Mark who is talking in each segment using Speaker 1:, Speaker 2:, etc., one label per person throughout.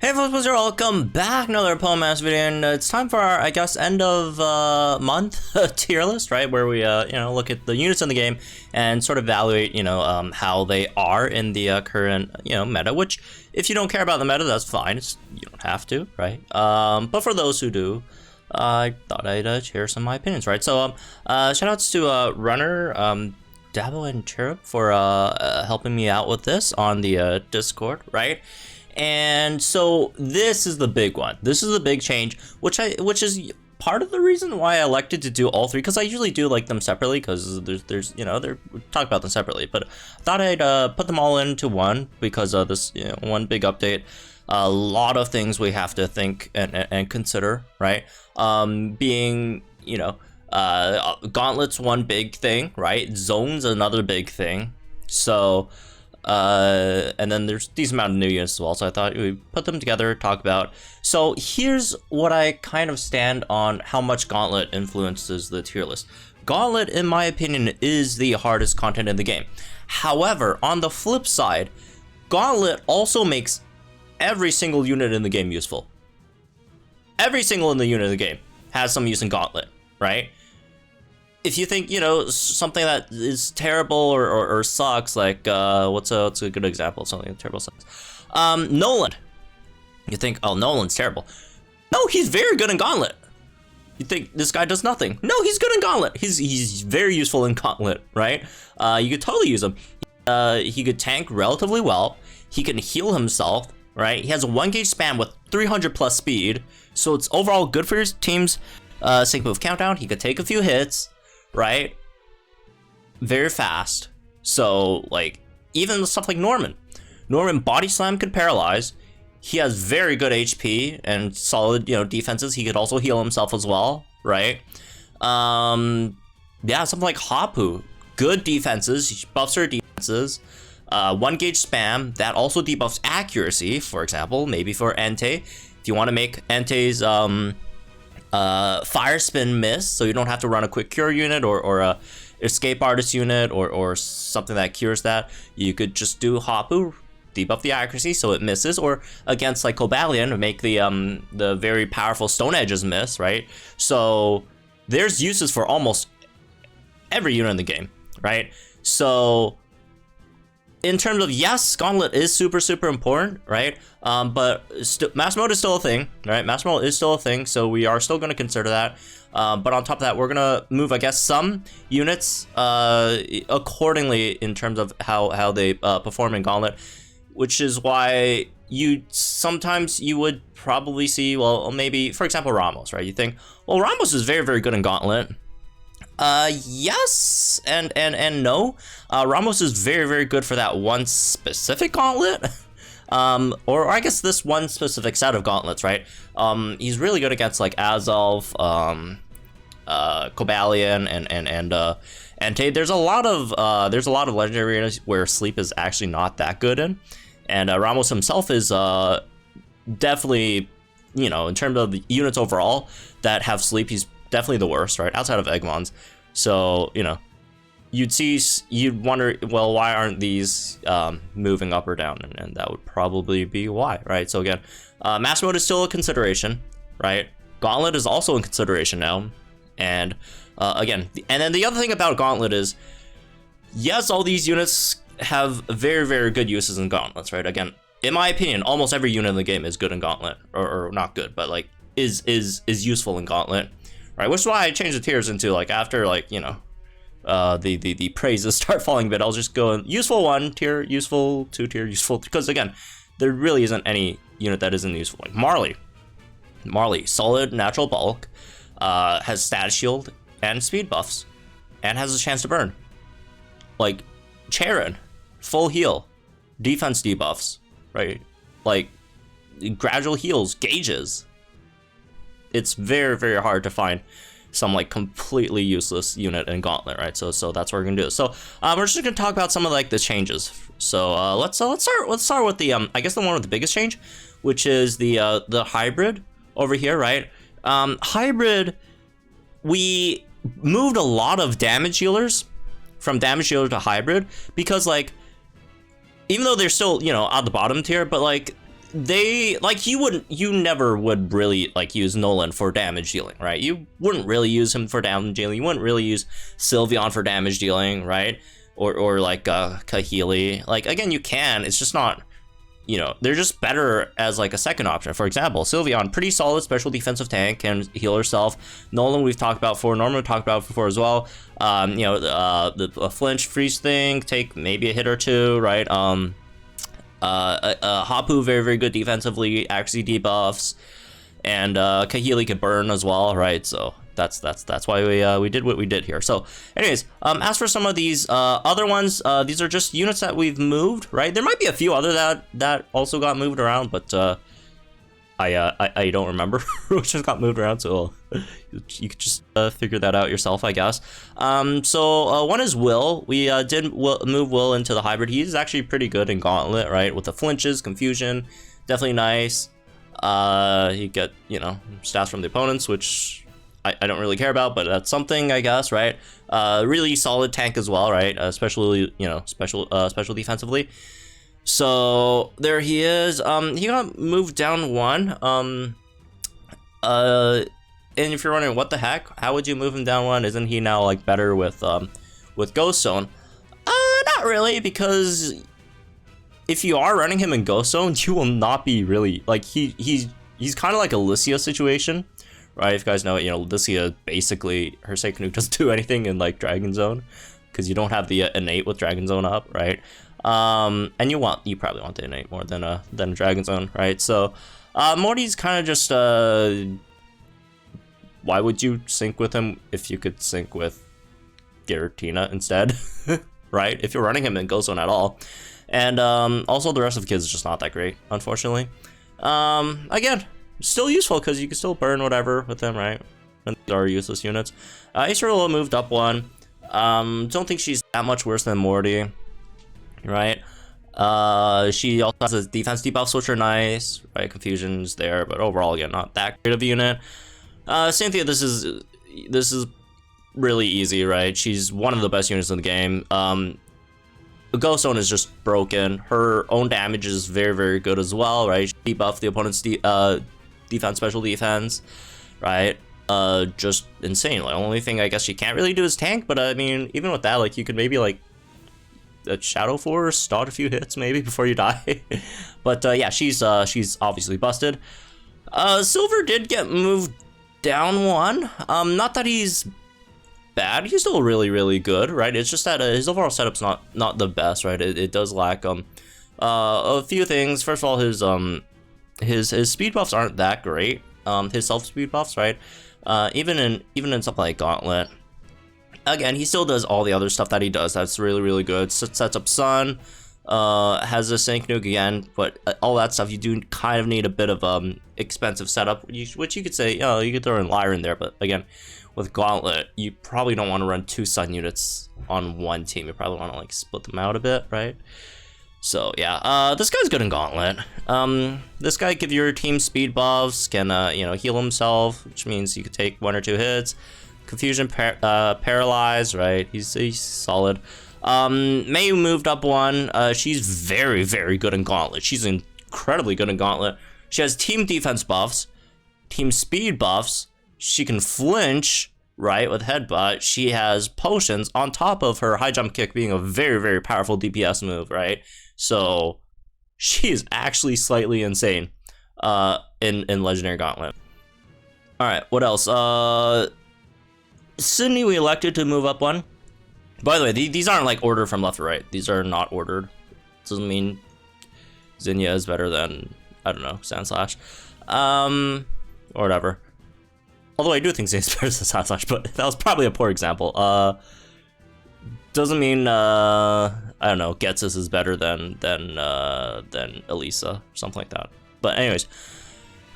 Speaker 1: Hey folks, what's up? Welcome back, another Poemass video, and it's time for our, I guess, end of month tier list, right? Where we, look at the units in the game and sort of evaluate, how they are in the current, meta. Which, if you don't care about the meta, that's fine. You don't have to, right? But for those who do, I thought I'd share some of my opinions, right? So, shoutouts to Runner, Dabo, and Cherub for helping me out with this on the Discord, right? And so this is the big one. This is the big change, which is part of the reason why I elected to do all three, because I usually do like them separately, because there's we talk about them separately, but I thought I'd put them all into one because of this one big update. A lot of things we have to think and consider, right? Being Gauntlet's one big thing, right? Zone's another big thing. So and then there's these amount of new units as well, so I thought we'd put them together, talk about. So here's what I kind of stand on how much Gauntlet influences the tier list. Gauntlet, in my opinion, is the hardest content in the game. However, on the flip side, Gauntlet also makes every single unit in the game useful. Every single unit in the game has some use in Gauntlet, right? If you think, something that is terrible or sucks, like, what's a good example of something that terrible sucks? Nolan. You think, oh, Nolan's terrible. No, he's very good in Gauntlet. You think this guy does nothing. No, he's good in Gauntlet. He's very useful in Gauntlet, right? You could totally use him. He could tank relatively well. He can heal himself, right? He has a 1 gauge spam with 300 plus speed. So it's overall good for your team's sync move countdown. He could take a few hits. Right? Very fast. So, like, even stuff like Norman. Norman body slam could paralyze. He has very good HP and solid, defenses. He could also heal himself as well, right? Yeah, something like Hapu. Good defenses. He buffs her defenses. 1 gauge spam. That also debuffs accuracy, for example. Maybe for Entei. If you want to make Entei's, fire spin miss, so you don't have to run a quick cure unit or a escape artist unit or something that cures that. You could just do Hapu, debuff the accuracy so it misses, or against like Cobalion, make the very powerful stone edges miss, right? So there's uses for almost every unit in the game, right? So in terms of, yes, Gauntlet is super important, right? But mass mode is still a thing, right? Mass mode is still a thing, so we are still going to consider that. But on top of that, we're going to move, I guess, some units accordingly in terms of how they perform in Gauntlet, which is why sometimes you would probably see, well, maybe, for example, Ramos, right? You think, well, Ramos is very good in Gauntlet. Yes and no. Ramos is very good for that one specific Gauntlet. Or I guess this one specific set of gauntlets, right? He's really good against like Azov, Cobalion, and Entei. There's a lot of legendary arenas where sleep is actually not that good in, and Ramos himself is definitely, in terms of the units overall that have sleep, he's definitely the worst, right? Outside of Eggman's. So, you'd wonder, well, why aren't these moving up or down? And that would probably be why, right? So again, mass mode is still a consideration, right? Gauntlet is also in consideration now. And again, and then the other thing about Gauntlet is, yes, all these units have very good uses in Gauntlets, right? Again, in my opinion, almost every unit in the game is good in Gauntlet, or not good, but like is useful in Gauntlet. Right, which is why I changed the tiers into like after like the praises start falling a bit, I'll just go in useful 1 tier, useful 2 tier, useful, because again, there really isn't any unit that isn't useful. Like Marley, solid natural bulk, has status shield and speed buffs, and has a chance to burn. Like Charon, full heal, defense debuffs, right? Like gradual heals, gauges. It's very hard to find some like completely useless unit in Gauntlet, right? So that's what we're gonna do. So we're just gonna talk about some of like the changes. So let's start with the I guess the one with the biggest change, which is the hybrid over here, right? Hybrid, we moved a lot of damage healers from damage healer to hybrid, because like even though they're still at the bottom tier, but like they like you never would really like use Nolan for damage dealing, right? You wouldn't really use him for damage dealing. You wouldn't really use Sylveon for damage dealing, right? Or like Kahili. Like again, you can. It's just not. You know, they're just better as like a second option. For example, Sylveon, pretty solid special defensive tank, can heal herself. Nolan, we've talked about before. Norman, we've talked about before as well. You know, the flinch freeze thing, take maybe a hit or two, right? Hapu, very, very good defensively, accuracy debuffs, and Kahili could burn as well, right? So that's why we did what we did here. So anyways, as for some of these other ones, these are just units that we've moved, right? There might be a few other that also got moved around, but I don't remember which just got moved around, so you could just figure that out yourself, I guess. So one is Will. We did move Will into the hybrid. He's actually pretty good in Gauntlet, right? With the flinches, confusion, definitely nice. He get, you know, stats from the opponents, which I don't really care about, but that's something, I guess, right? Really solid tank as well, right? Especially, you know, special defensively. So there he is. He got moved down one. And if you're wondering what the heck, how would you move him down one? Isn't he now like better with Ghost Zone? Not really, because if you are running him in Ghost Zone, you will not be really like he's kind of like a Lycia situation. Right, if you guys know it, you know, Lycia, basically, her Seikanu doesn't do anything in, like, Dragon Zone, because you don't have the innate with Dragon Zone up, right? And you probably want the innate more than Dragon Zone, right? So, Morty's kind of just, why would you sync with him if you could sync with Giratina instead, right? If you're running him in Ghost Zone at all. And, also, the rest of the kids is just not that great, unfortunately. Again, still useful because you can still burn whatever with them, right? And these are useless units. Acerilla moved up one. Don't think she's that much worse than Morty, right? She also has a defense debuffs, which are nice, right? Confusion's there, but overall, again, not that great of a unit. Cynthia, this is really easy, right? She's one of the best units in the game. Ghost Zone is just broken. Her own damage is very, very good as well, right? She debuffed the opponent's defense, special defense, right? Just insane. Like, only thing I guess she can't really do is tank, but I mean, even with that, like, you could maybe like a Shadow Force, dodge a few hits maybe before you die. But yeah, she's obviously busted. Silver did get moved down one. Not that he's bad, he's still really, really good, right? It's just that his overall setup's not the best, right? It does lack a few things. First of all, his speed buffs aren't that great. His self speed buffs, right? Even in something like Gauntlet, again, he still does all the other stuff that he does. That's really, really good. Sets up Sun, has a Sync Nuke again, but all that stuff, you do kind of need a bit of expensive setup, which you could say, you know, you could throw in Lyre in there, but again, with Gauntlet, you probably don't want to run 2 Sun units on one team. You probably want to like split them out a bit, right? So yeah, this guy's good in Gauntlet. This guy give your team speed buffs, can you know, heal himself, which means you could take 1 or 2 hits. Confusion, paralyze, right? He's solid. May moved up one. She's very, very good in Gauntlet. She's incredibly good in Gauntlet. She has team defense buffs, team speed buffs. She can flinch, right, with headbutt. She has potions on top of her high jump kick being a very, very powerful DPS move, right? So she is actually slightly insane in Legendary Gauntlet. All right, what else? Sydney, we elected to move up one. By the way, these aren't like ordered from left to right. These are not ordered. Doesn't mean Zinnia is better than, I don't know, Sandslash. Or whatever. Although I do think Zinnia's better than Sandslash, but that was probably a poor example. Doesn't mean I don't know, Getsus is better than Elisa or something like that. But anyways,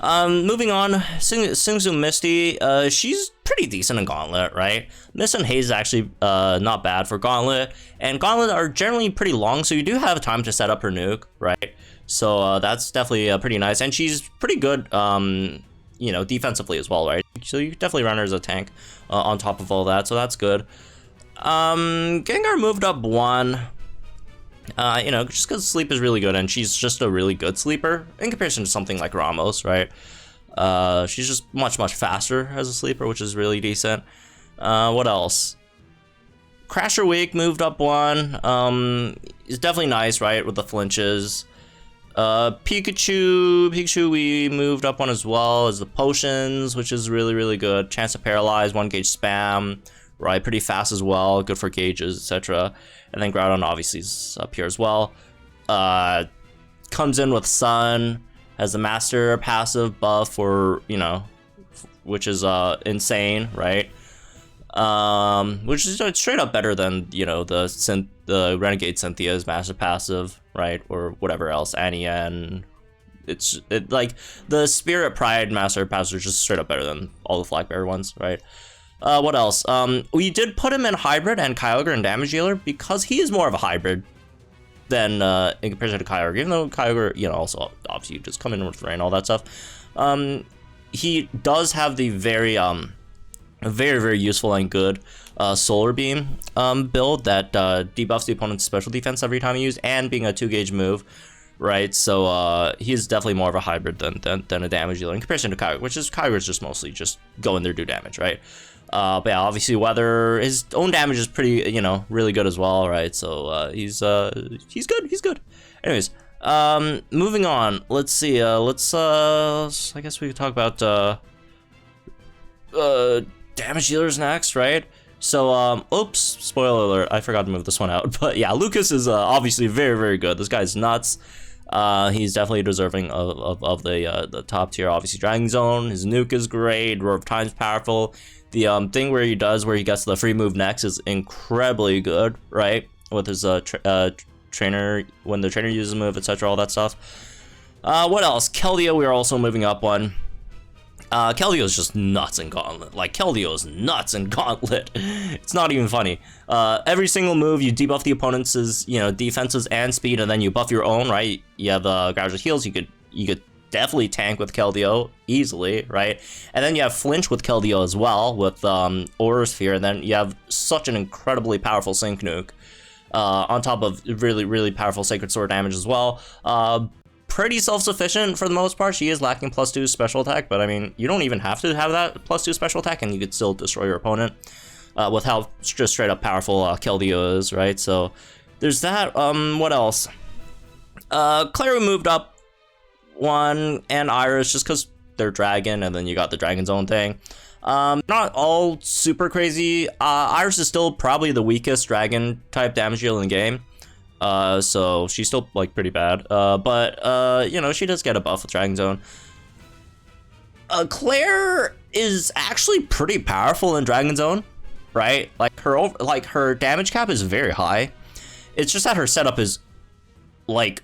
Speaker 1: moving on, Singzu Misty, she's pretty decent in Gauntlet, right? Mist and Haze is actually not bad for Gauntlet, and Gauntlet are generally pretty long, so you do have time to set up her nuke, right? So that's definitely pretty nice, and she's pretty good, you know, defensively as well, right? So you definitely run her as a tank on top of all that, so that's good. Gengar moved up one. You know, just because sleep is really good, and she's just a really good sleeper in comparison to something like Ramos, right? She's just much faster as a sleeper, which is really decent. What else? Crasher Wake moved up one. Is definitely nice, right, with the flinches. Pikachu we moved up one as well as the potions, which is really good. Chance to paralyze, 1 gauge spam, right, pretty fast as well, good for gauges, etc. And then Groudon obviously is up here as well. Comes in with Sun, has the Master passive buff for, you know, which is insane, right? Which is straight up better than, you know, the Renegade Cynthia's Master passive, right, or whatever else, Anien. It's like the Spirit Pride Master passive is just straight up better than all the Flagbearer ones, right? What else? We did put him in Hybrid and Kyogre and Damage Dealer because he is more of a hybrid than in comparison to Kyogre, even though Kyogre, you know, also obviously just come in with Rain, all that stuff. He does have the very useful and good Solar Beam build that debuffs the opponent's special defense every time you use, and being a 2-gauge move, right? So he's definitely more of a hybrid than a damage dealer in comparison to Kyogre, which is Kyogre is just mostly just go in there, do damage, right? But yeah, obviously Weather, his own damage is pretty, you know, really good as well, right? So he's good. Anyways, moving on. Let's see. I guess we could talk about damage dealers next, right? So oops, spoiler alert, I forgot to move this one out. But yeah, Lucas is obviously very good. This guy's nuts. He's definitely deserving of the top tier. Obviously Dragon Zone, his nuke is great, Roar of Time's powerful. The thing where he gets the free move next is incredibly good, right? With his trainer, when the trainer uses a move, etc., all that stuff. What else? Keldeo, we are also moving up one. Keldeo is just nuts in Gauntlet. Like, Keldeo is nuts in Gauntlet. It's not even funny. Every single move, you debuff the opponent's, you know, defenses and speed, and then you buff your own, right? You have gradual heals. You could definitely tank with Keldeo easily, right? And then you have flinch with Keldeo as well with Aura Sphere, and then you have such an incredibly powerful Sync Nuke on top of really powerful Sacred Sword damage as well. Pretty self-sufficient for the most part. She is lacking +2 special attack, but I mean, you don't even have to have that +2 special attack, and you could still destroy your opponent with how just straight up powerful Keldeo is, right? So there's that. What else? Clary moved up one, and Iris, just because they're dragon, and then you got the Dragon Zone thing. Not all super crazy. Iris is still probably the weakest dragon type damage dealer in the game. So she's still like pretty bad. But you know, she does get a buff with Dragon Zone. Claire is actually pretty powerful in Dragon Zone, right? Like her damage cap is very high. It's just that her setup is like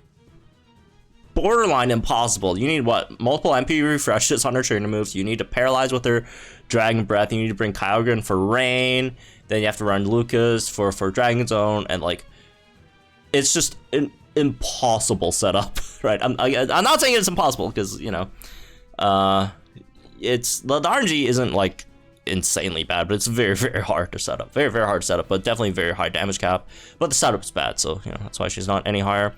Speaker 1: borderline impossible. You need what? Multiple MP refreshes on her trainer moves. You need to paralyze with her Dragon Breath. You need to bring Kyogre in for Rain. Then you have to run Lucas for Dragon Zone, and like, it's just an impossible setup, right? I'm not saying it's impossible, because, you know, it's the RNG isn't like insanely bad, but it's very hard to set up. Very hard to set up, but definitely very high damage cap. But the setup's bad, so you know that's why she's not any higher.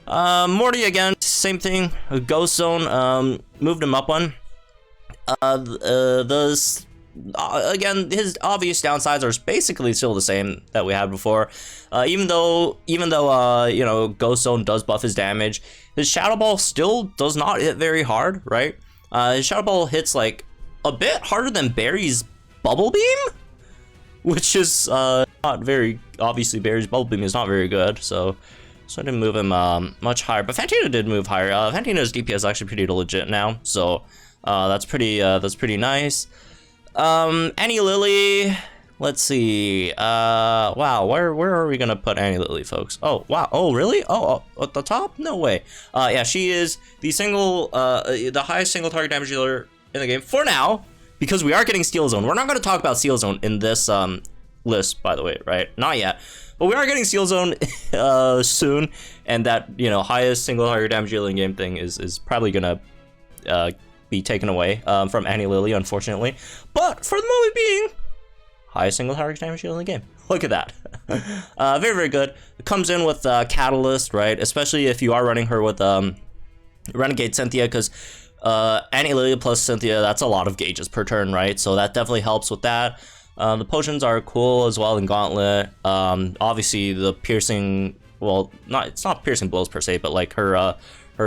Speaker 1: Morty again, same thing. Ghost Zone, moved him up one. Again, his obvious downsides are basically still the same that we had before. Even though you know, Ghost Zone does buff his damage, his Shadow Ball still does not hit very hard, right? His Shadow Ball hits like a bit harder than Barry's Bubble Beam, which is not very, obviously Barry's Bubble Beam is not very good, so I didn't move him much higher. But Fantina did move higher. Fantina's DPS is actually pretty legit now, so that's pretty nice. Annie Lily, let's see. Wow, where are we gonna put Annie Lily, folks? Oh, wow. Oh, really? Oh, at the top? No way. Yeah, she is the highest single target damage dealer in the game for now, because we are getting Steel Zone. We're not gonna talk about Steel Zone in this list, by the way, right? Not yet. But we are getting Steel Zone soon, and that, you know, highest single target damage dealing game thing is probably gonna be taken away from Annie Lily, unfortunately. But for the moment being, highest single target damage dealer in the game. Look at that. Very, very good. It comes in with Catalyst, right? Especially if you are running her with Renegade Cynthia, because Annie Lily plus Cynthia, that's a lot of gauges per turn, right? So that definitely helps with that. The potions are cool as well in Gauntlet. Obviously the piercing, well, it's not piercing blows per se, but like her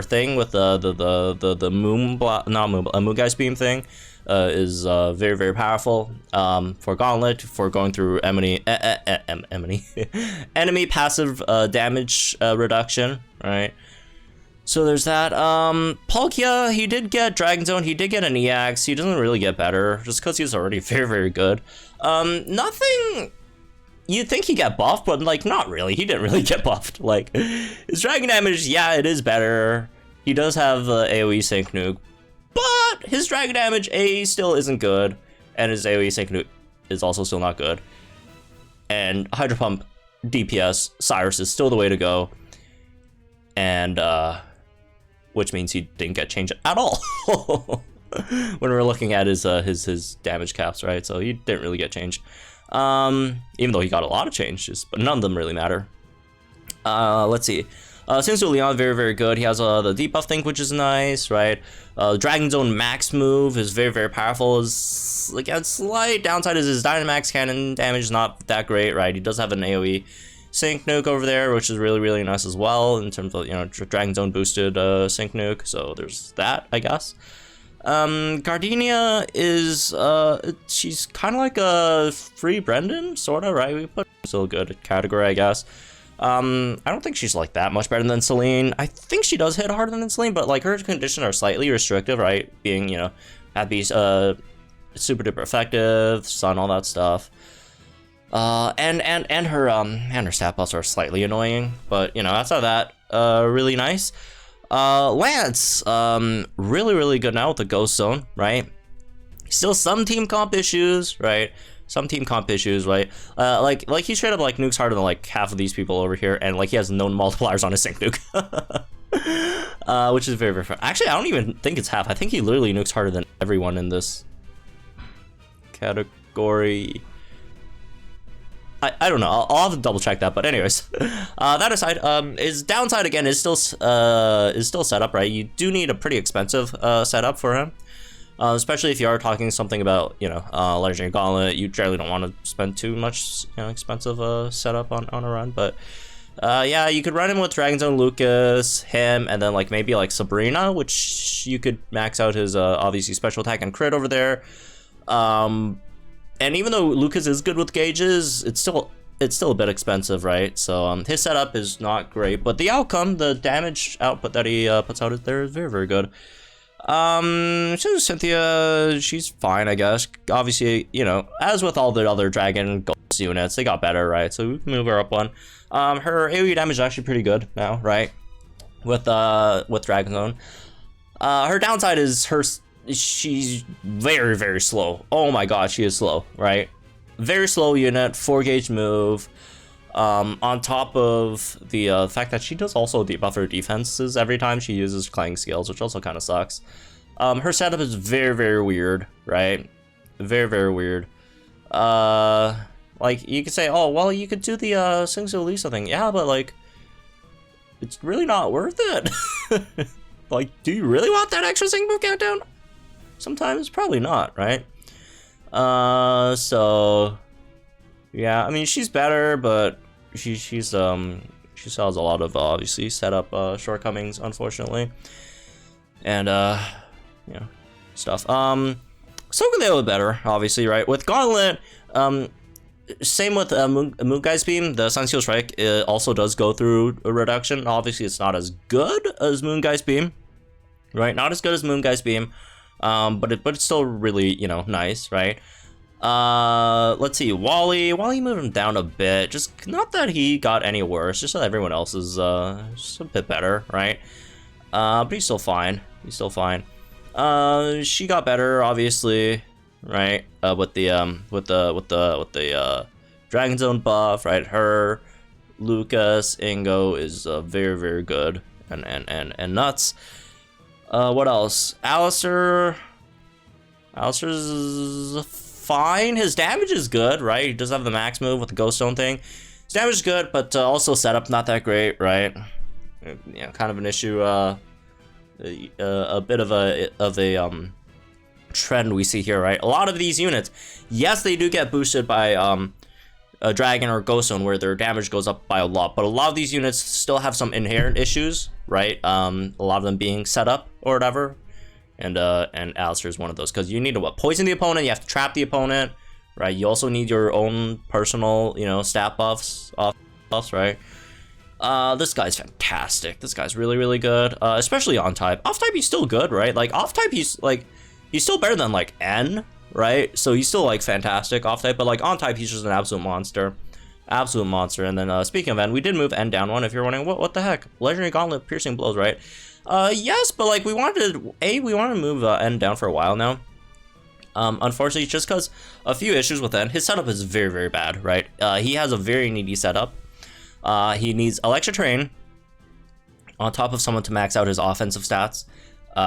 Speaker 1: thing with the Moongeist beam thing is very, very powerful for Gauntlet, for going through enemy passive damage reduction, right? So there's that. Palkia, he did get Dragon Zone, he did get an EX, he doesn't really get better, just because he's already very, very good. Nothing, you'd think he got buffed, but like, not really, he didn't really get buffed. Like, his Dragon damage, yeah, it is better. He does have AoE Sync Nuke, but his Dragon damage, A, still isn't good, and his AoE Sync Nuke is also still not good. And Hydro Pump DPS, Cyrus is still the way to go. And, which means he didn't get changed at all when we're looking at his damage caps, right? So he didn't really get changed, even though he got a lot of changes, but none of them really matter. Let's see. Sinsu Leon, very, very good. He has the debuff thing, which is nice, right? Dragon Zone max move is very, very powerful. His, again, slight downside is his Dynamax cannon damage is not that great, right? He does have an AoE Sync Nuke over there, which is really, really nice as well in terms of, you know, Dragon Zone boosted Sync Nuke. So there's that, I guess. Gardenia is she's kind of like a free Brendan, sort of, right? We put still a good category, I guess. I don't think she's like that much better than Celine. I think she does hit harder than Celine, but like her conditions are slightly restrictive, right? Being, you know, at these super duper effective, stun, all that stuff. And her stat buffs are slightly annoying, but you know, outside of that, really nice. Lance, really, really good now with the Ghost Zone, right? Still some team comp issues, right? Some team comp issues, right? Like he straight up like nukes harder than like half of these people over here, and like he has known multipliers on his Sync Nuke. Which is very, very fun. Actually, I don't even think it's half. I think he literally nukes harder than everyone in this category. I don't know. I'll have to double check that. But anyways, that aside, his downside again is still set up, right? You do need a pretty expensive setup for him, especially if you are talking something about, you know, Legendary Gauntlet. You generally don't want to spend too much, you know, expensive setup on a run. But yeah, you could run him with Dragon Zone Lucas, him, and then like maybe like Sabrina, which you could max out his obviously special attack and crit over there. And even though Lucas is good with gauges, it's still a bit expensive, right? So his setup is not great, but the outcome, the damage output that he puts out there is very, very good. So Cynthia, she's fine, I guess. Obviously, you know, as with all the other Dragon Ghost units, they got better, right? So we can move her up one. Her AoE damage is actually pretty good now, right? With Dragon Zone. Her downside is she's very, very slow. Oh my god, she is slow, right? Very slow unit, 4-gauge move. On top of the fact that she does also debuff her defenses every time she uses Clang skills, which also kind of sucks. Her setup is very, very weird, right? Very, very weird. Like, you could say, oh, well, you could do the Sing to Lisa thing. Yeah, but like, it's really not worth it. Like, do you really want that extra Sing move countdown? Sometimes, probably not, right? So yeah, I mean, she's better, but she still has a lot of obviously setup shortcomings, unfortunately, and you know, stuff. Sogaleo better, obviously, right? With Gauntlet, same with Moongeist Beam. The Sunsteel Strike also does go through a reduction. Obviously, it's not as good as Moongeist Beam, right? Not as good as Moongeist Beam. But it's still really, you know, nice, right? Let's see, Wally moved him down a bit, just not that he got any worse, just that everyone else is just a bit better, right? But he's still fine. She got better, obviously, right? With the Dragon Zone buff, right? Her, Lucas, Ingo is very, very good and nuts. What else? Alistair's fine. His damage is good, right? He does have the max move with the Ghost Stone thing. His damage is good, but also setup not that great, right? Yeah, kind of an issue. A bit of a trend we see here, right? A lot of these units, yes, they do get boosted by a dragon or ghost zone where their damage goes up by a lot, but a lot of these units still have some inherent issues, right? A lot of them being set up or whatever, and Alistair is one of those, because you need to poison the opponent, you have to trap the opponent, right? You also need your own personal, you know, stat buffs, right? This guy's fantastic. This guy's really good, especially on type. Off type, he's still good, right? Like off type, he's still better than like N, right? So he's still like fantastic off type, but like on type, he's just an absolute monster. And then speaking of N, we did move N down one. If you're wondering, what the heck? Legendary Gauntlet, piercing blows, right? Yes, but like we wanted to move N down for a while now. Unfortunately, just because a few issues with N, his setup is very bad, right? He has a very needy setup. He needs Electro Terrain on top of someone to max out his offensive stats,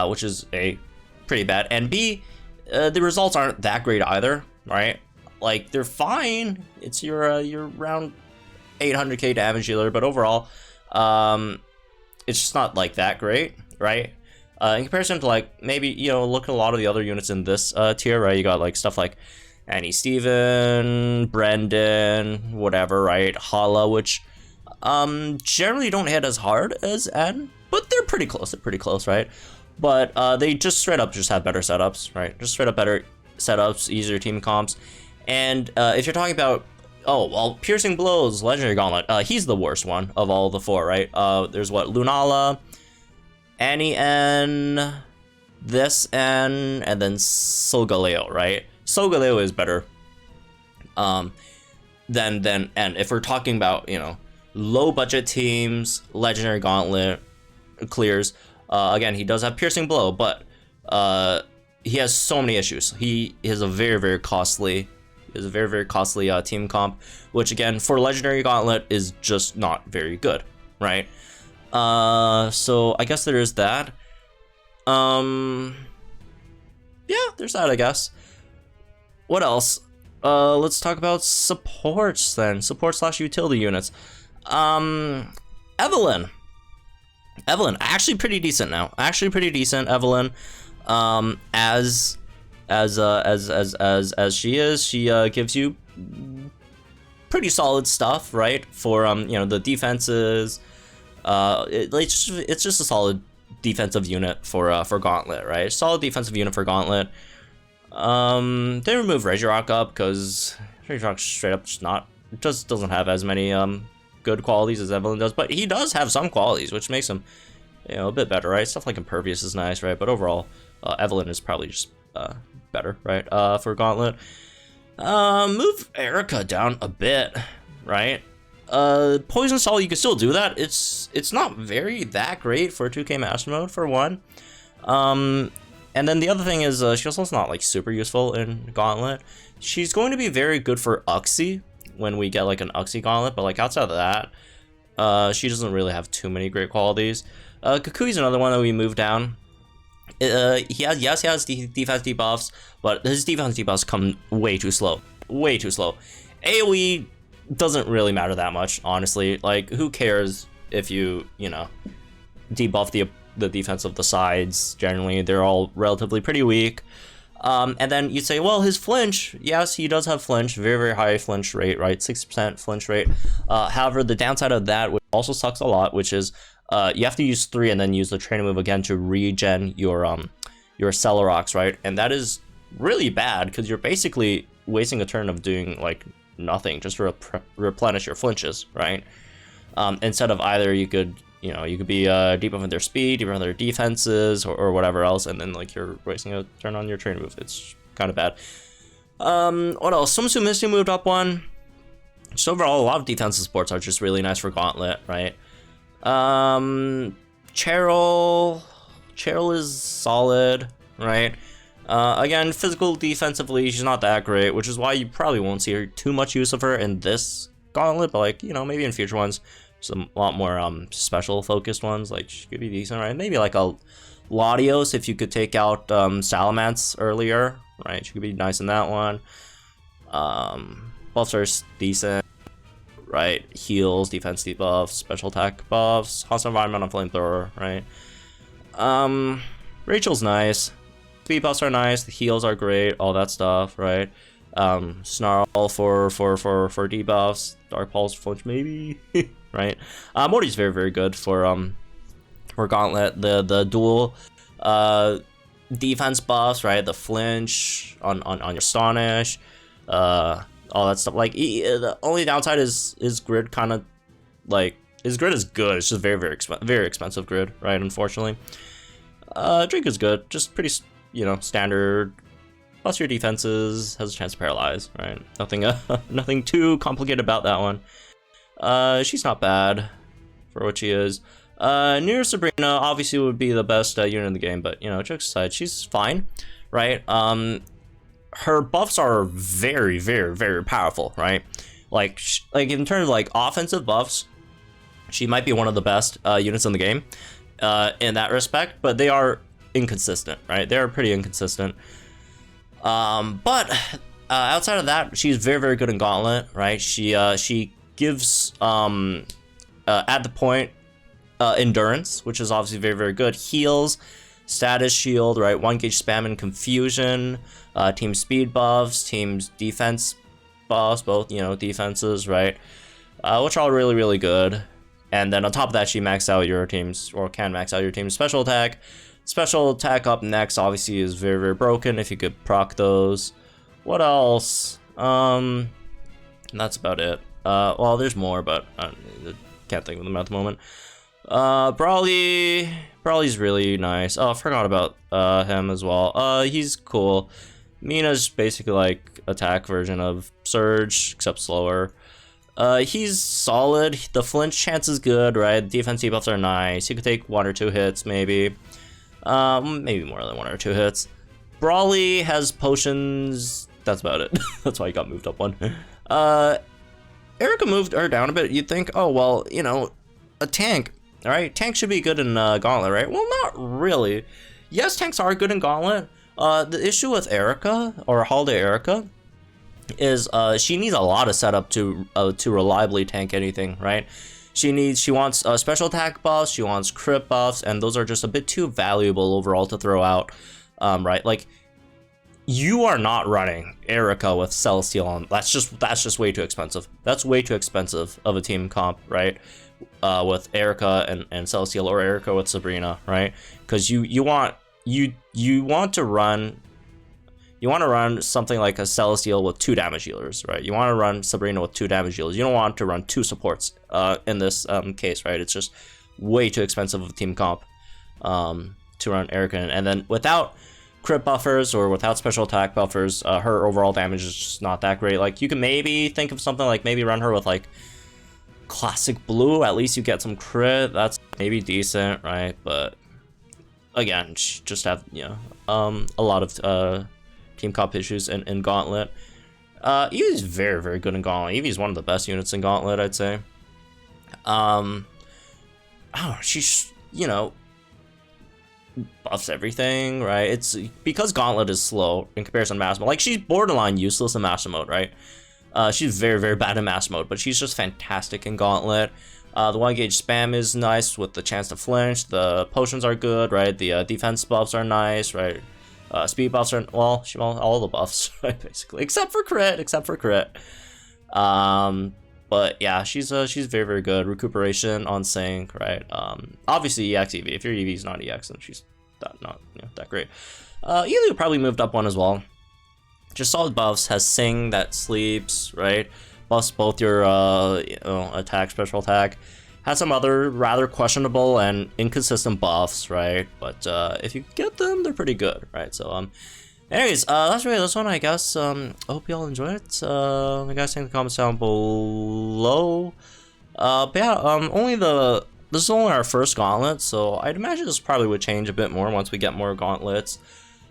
Speaker 1: which is A, pretty bad, and B, the results aren't that great either, right? Like, they're fine. It's your around 800k damage dealer, but overall, it's just not like that great, right? In comparison to like maybe, you know, look at a lot of the other units in this tier, right? You got like stuff like Annie Steven, Brendan, whatever, right? Hala, which generally don't hit as hard as N, but they're pretty close, right? But they just straight up just have better setups, right? Just straight up better setups, easier team comps. And if you're talking about, oh, well, Piercing Blows, Legendary Gauntlet, he's the worst one of all the four, right? There's what, Lunala, Annie N, this N, and then Solgaleo, right? Solgaleo is better than N. If we're talking about, you know, low budget teams, Legendary Gauntlet clears. Again, he does have Piercing Blow, but he has so many issues. He is a very costly team comp, which again for Legendary Gauntlet is just not very good, right? So I guess there is that. Yeah, there's that, I guess. What else? Let's talk about supports then. Support/utility units. Evelyn, actually pretty decent now. Evelyn, as she is, she gives you pretty solid stuff, right? For you know, the defenses. It's just a solid defensive unit for Gauntlet, right? Solid defensive unit for Gauntlet. They removed Regirock up because Regirock straight up just doesn't have as many good qualities as Evelyn does, but he does have some qualities which makes him, you know, a bit better, right? Stuff like Impervious is nice, right? But overall, Evelyn is probably just better, right? For Gauntlet. Move Erica down a bit, right? Poison Salt, you can still do that. It's not that great for 2K Master Mode, for one. And then the other thing is, she's also not like super useful in Gauntlet. She's going to be very good for Uxie when we get like an Uxie Gauntlet, but like outside of that, she doesn't really have too many great qualities. Kukui's another one that we moved down. He has defense debuffs, but his defense debuffs come way too slow. AoE doesn't really matter that much, honestly. Like, who cares if you know, debuff the defense of the sides? Generally, they're all relatively pretty weak. And then you'd say, well, his flinch, yes, he does have flinch, very high flinch rate, right? 6% flinch rate. However, the downside of that, which also sucks a lot, which is you have to use 3 and then use the training move again to regen your Celerox, right? And that is really bad because you're basically wasting a turn of doing like nothing just to replenish your flinches, right? Instead of either you could be debuffing their speed, debuffing their defenses, or whatever else, and then like you're wasting a turn on your training move. It's kind of bad. What else? Sumsu Misty moved up one. Just overall, a lot of defensive supports are just really nice for Gauntlet, right? Cheryl is solid, right? Again, physical defensively, she's not that great, which is why you probably won't see too much use of her in this Gauntlet, but like, you know, maybe in future ones, some lot more special focused ones, like she could be decent, right? Maybe like a Latios if you could take out Salamence earlier, right? She could be nice in that one. Buffs are decent, right? Heals, defense debuffs, special attack buffs, hostile environment on flamethrower, right? Rachel's nice. Speed buffs are nice. The heals are great. All that stuff, right? Snarl for debuffs. Dark Pulse flinch maybe, right? Morty's very good for Gauntlet. The dual defense buffs, right? The flinch on your Astonish, all that stuff. Like the only downside is grid kind of like his grid is good. It's just very expensive grid, right? Unfortunately, Drink is good, just pretty standard. Plus your defenses, has a chance to paralyze, right? Nothing too complicated about that one. She's not bad for what she is. Near Sabrina obviously would be the best unit in the game, but jokes aside, she's fine, right? Her buffs are very powerful, right? Like in terms of like offensive buffs, she might be one of the best units in the game in that respect, but they are inconsistent, right? They are pretty inconsistent. But outside of that, she's very good in Gauntlet, right? She gives at the point endurance, which is obviously very good. Heals, status shield, right? 1 gauge spam and confusion, team speed buffs, team's defense buffs, both defenses, right? Which are all really good. And then on top of that, she maxed out your team's, or can max out your team's special attack. Special attack up next obviously is very broken if you could proc those. What else? That's about it. Well, there's more, but I can't think of them at the moment. Brawly's really nice. Oh, I forgot about him as well. He's cool. Mina's basically like attack version of Surge, except slower. He's solid. The flinch chance is good, right? Defense debuffs are nice. You could take 1 or 2 hits, maybe. Maybe more than 1 or 2 hits. Brawly has potions. That's about it. That's why he got moved up 1. Erica moved her down a bit. You'd think, oh well, a tank. All right, tank should be good in Gauntlet, right? Well, not really. Yes, tanks are good in Gauntlet. The issue with Erica or Holiday Erica is she needs a lot of setup to reliably tank anything, right? She wants special attack buffs, she wants crit buffs, and those are just a bit too valuable overall to throw out, right? Like, you are not running Erica with Celestial on. That's just way too expensive. That's way too expensive of a team comp, right? With Erica and Celestial, or Erica with Sabrina, right? Because you want to run something like a Celestial with 2 damage healers, right? You want to run Sabrina with 2 damage healers. You don't want to run 2 supports in this case, right? It's just way too expensive of a team comp to run Erica. And then without crit buffers or without special attack buffers, her overall damage is just not that great. Like, you can maybe think of something like maybe run her with like classic blue. At least you get some crit. That's maybe decent, right? But again, she just have a lot of team comp issues in Gauntlet. Eevee's very good in Gauntlet. Eevee's one of the best units in Gauntlet, I'd say. She's buffs everything, right? It's because Gauntlet is slow in comparison to Master Mode. Like, she's borderline useless in Master Mode, right? She's very bad in Master Mode, but she's just fantastic in Gauntlet. The 1 gauge spam is nice with the chance to flinch. The potions are good, right? The defense buffs are nice, right? Speed buffs are, well, all the buffs, right, basically, except for crit. But yeah, she's very good. Recuperation on sync, right? Obviously EX Eevee. If your Eevee's not EX, then she's not that great. Eevee probably moved up 1 as well. Just solid buffs. Has Sing that sleeps, right? Buffs both your attack, special attack. Has some other rather questionable and inconsistent buffs, right? But if you get them, they're pretty good, right? So anyways, that's really this one, I guess. I hope y'all enjoy it. You guys think in the comments down below. But yeah, this is only our first gauntlet, so I'd imagine this probably would change a bit more once we get more gauntlets.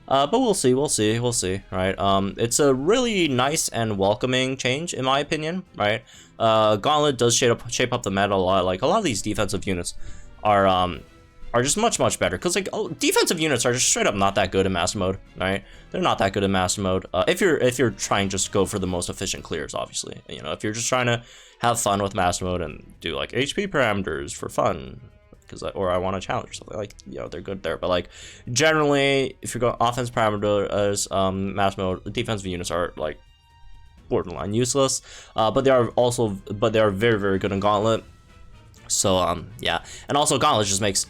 Speaker 1: But we'll see, right? It's a really nice and welcoming change, in my opinion, right? Gauntlet does shape up the meta a lot. Like, a lot of these defensive units are are just much better, because like defensive units are just straight up not that good in master mode, right? They're not that good in master mode. If you're trying just to go for the most efficient clears, obviously, you know, if you're just trying to have fun with master mode and do like HP parameters for fun, or I want to challenge or something, like, you know, they're good there. But like generally, if you're going offense parameters, master mode, defensive units are like borderline useless. But they are very good in Gauntlet. So yeah, and also Gauntlet just makes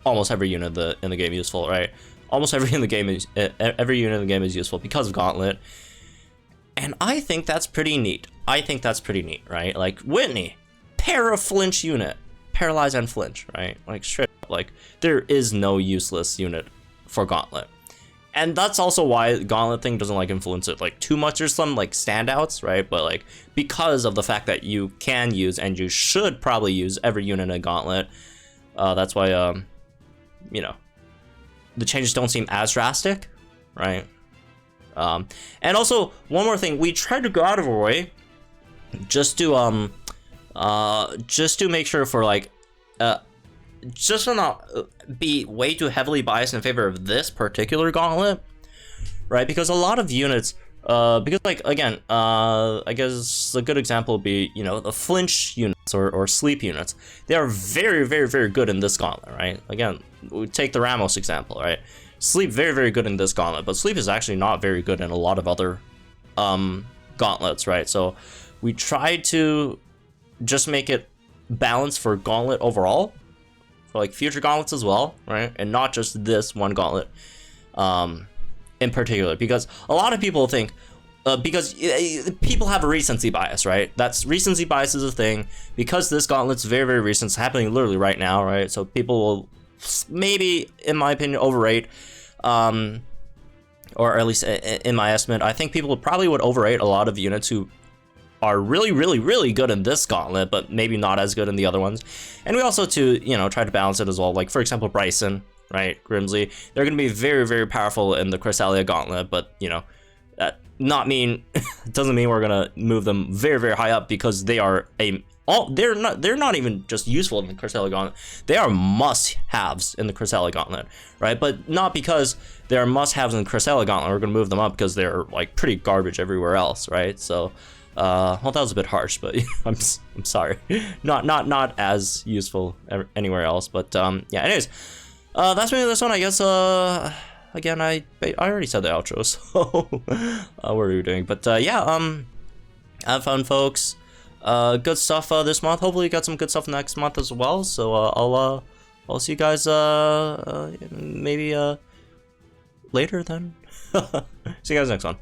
Speaker 1: almost every unit in the game useful, right? Almost every unit in the game is useful because of Gauntlet, and I think that's pretty neat. Right? Like Whitney, flinch unit, paralyze and flinch, right? Like straight up, like there is no useless unit for Gauntlet, and that's also why the Gauntlet thing doesn't like influence it like too much. There's some like standouts, right? But like because of the fact that you can use and you should probably use every unit in Gauntlet, that's why you know, the changes don't seem as drastic, right? And also one more thing, we tried to go out of our way just to make sure for like just to not be way too heavily biased in favor of this particular Gauntlet, right? Because a lot of units, because like again, I guess a good example would be, you know, the flinch units or sleep units. They are very good in this Gauntlet, right? Again, we take the Ramos example, right? Sleep very good in this Gauntlet, but sleep is actually not very good in a lot of other gauntlets, right? So we tried to just make it balanced for Gauntlet overall, for like future gauntlets as well, right? And not just this one Gauntlet in particular, because a lot of people think, because people have a recency bias, right? That's recency bias is a thing, because this Gauntlet's very recent. It's happening literally right now, right? So people will maybe, in my opinion, overrate, or at least in my estimate, I think people probably would overrate a lot of units who are really good in this Gauntlet, but maybe not as good in the other ones. And we also, to, you know, try to balance it as well. Like, for example, Bryson, right? Grimsley, they're going to be very powerful in the Cresselia Gauntlet, but, you know, that doesn't mean we're going to move them very high up, because they are they're not even just useful in the Cresselia Gauntlet. They are must-haves in the Cresselia Gauntlet, right? But not because they're must-haves in the Cresselia Gauntlet, we're going to move them up, because they're like pretty garbage everywhere else, right? So well, that was a bit harsh, but I'm sorry. Not as useful anywhere else, but yeah, anyways, that's me with this one, I guess. Again, I already said the outro, so what are we doing? But yeah, have fun, folks. Good stuff this month. Hopefully, you got some good stuff next month as well. So I'll see you guys maybe later then. See you guys next one.